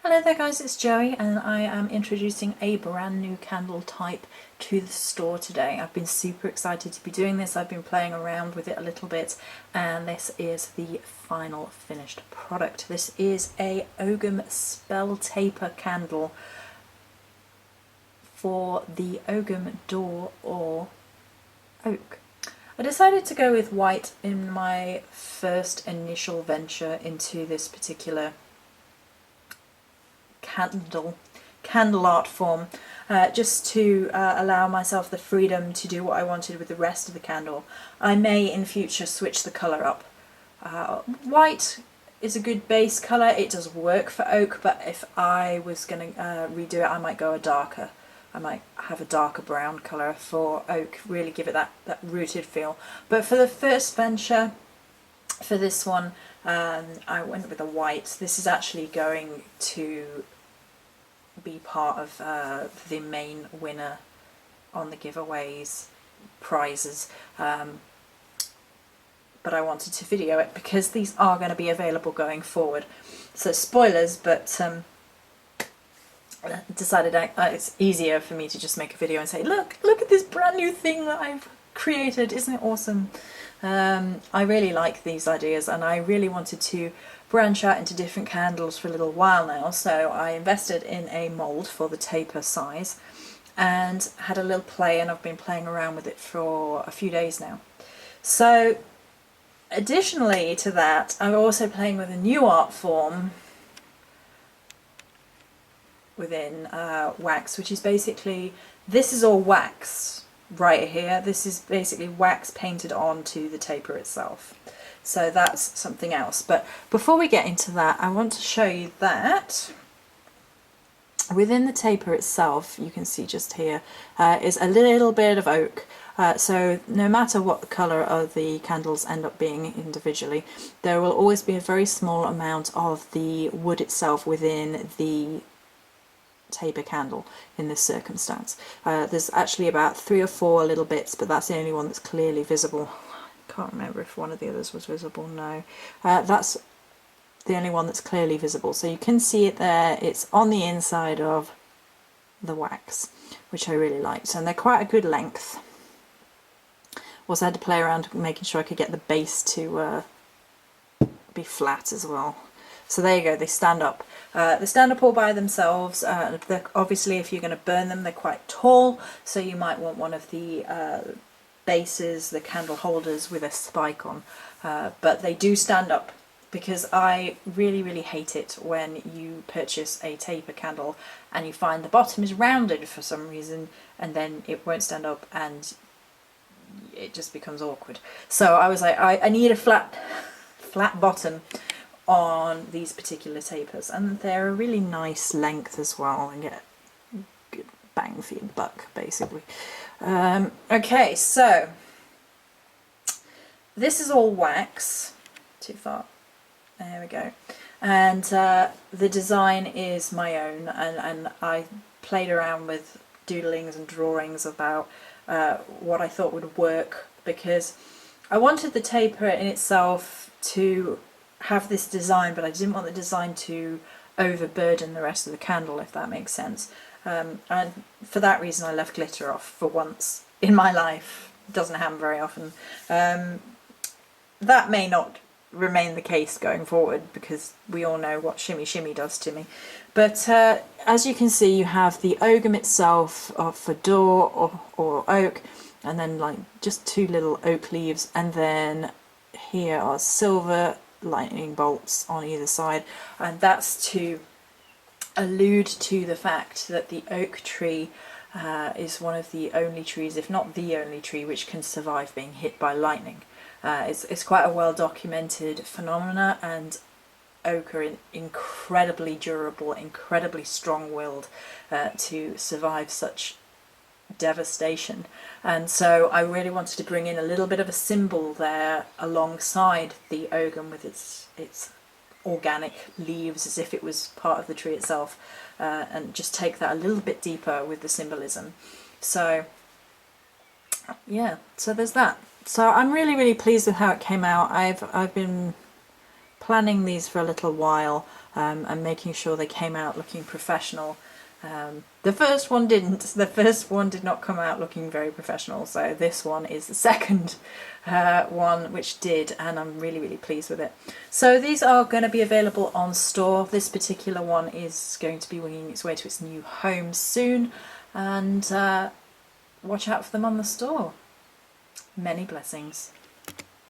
Hello there guys, it's Joey and I am introducing a brand new candle type to the store today. I've been super excited to be doing this. I've been playing around with it a little bit and this is the final finished product. This is a Ogham Spell Taper candle for the Ogham door or oak. I decided to go with white in my first initial venture into this particular candle art form, just to allow myself the freedom to do what I wanted with the rest of the candle. I may in future switch the colour up. White is a good base colour, it does work for oak, but if I was going to redo it I might go a darker. I might have a darker brown colour for oak, really give it that rooted feel. But for the first venture, for this one, I went with a white. This is actually going to be part of the main winner on the giveaways prizes, but I wanted to video it because these are going to be available going forward. So spoilers, but decided it's easier for me to just make a video and say, look at this brand new thing that I've created, isn't it awesome? I really like these ideas and I really wanted to branch out into different candles for a little while now, so I invested in a mould for the taper size and had a little play, and I've been playing around with it for a few days now. So additionally to that, I'm also playing with a new art form within wax, which is basically, this is all wax right here. This is basically wax painted onto the taper itself. So that's something else. But before we get into that, I want to show you that within the taper itself, you can see just here, is a little bit of oak. So no matter what the colour of the candles end up being individually, there will always be a very small amount of the wood itself within the taper candle in this circumstance. There's actually about 3 or 4 little bits, but that's the only one that's clearly visible. I can't remember if one of the others was visible. No, that's the only one that's clearly visible, so you can see it there. It's on the inside of the wax, which I really liked, and they're quite a good length. Also had to play around making sure I could get the base to be flat as well. So there you go, they stand up. They stand up all by themselves. Obviously if you're going to burn them, they're quite tall, so you might want one of the bases, the candle holders with a spike on. But they do stand up, because I really hate it when you purchase a taper candle and you find the bottom is rounded for some reason and then it won't stand up and it just becomes awkward. So I was like, I need a flat bottom on these particular tapers, and they're a really nice length as well and get a good bang for your buck basically. Okay, so this is all wax. Too far. There we go. And the design is my own, and I played around with doodlings and drawings about what I thought would work, because I wanted the taper in itself to have this design, but I didn't want the design to overburden the rest of the candle, if that makes sense. And for that reason I left glitter off for once in my life. It doesn't happen very often. That may not remain the case going forward, because we all know what shimmy shimmy does to me. But as you can see, you have the Ogham itself for door or oak, and then like just 2 little oak leaves, and then here are silver lightning bolts on either side, and that's to allude to the fact that the oak tree is one of the only trees, if not the only tree, which can survive being hit by lightning. It's quite a well documented phenomena, and oak are incredibly durable, incredibly strong-willed to survive such devastation. And so I really wanted to bring in a little bit of a symbol there alongside the Ogham with its organic leaves, as if it was part of the tree itself, and just take that a little bit deeper with the symbolism. So yeah, so there's that. So I'm really pleased with how it came out. I've been planning these for a little while and making sure they came out looking professional. The first one didn't. The first one did not come out looking very professional, so this one is the second one which did, and I'm really, really pleased with it. So these are going to be available on store. This particular one is going to be winging its way to its new home soon, and watch out for them on the store. Many blessings.